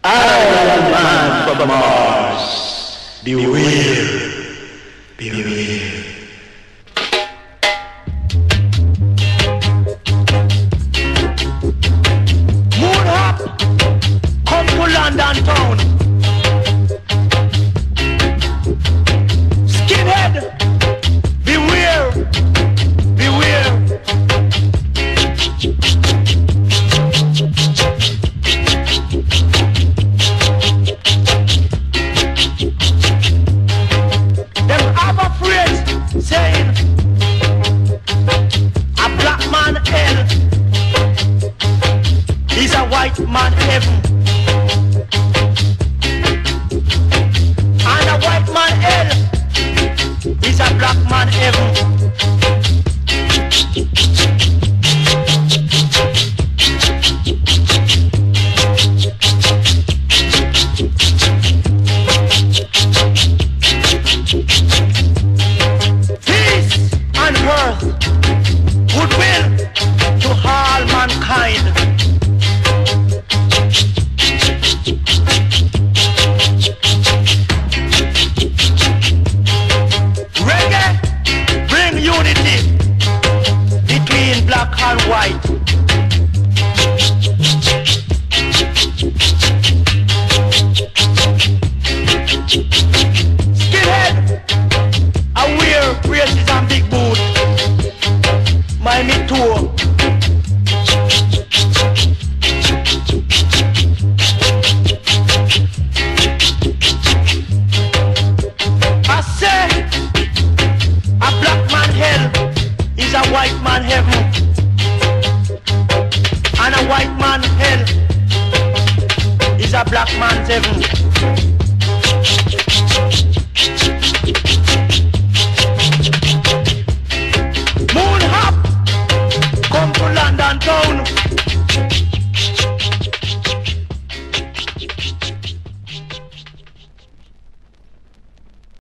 Iron Man from Mars. Beware, beware. Moonhop, come to London town. Skinhead, beware, beware. Them have a phrase saying, a black man hell is a white man heaven, and a white man hell is a black man heaven. Peace on earth, goodwill to all mankind. Reggae bring unity between black and white. Skinhead, I wear braces and big boots. My me too. I say a black man hell is a white man heaven, and a white man hell is a black man's heaven.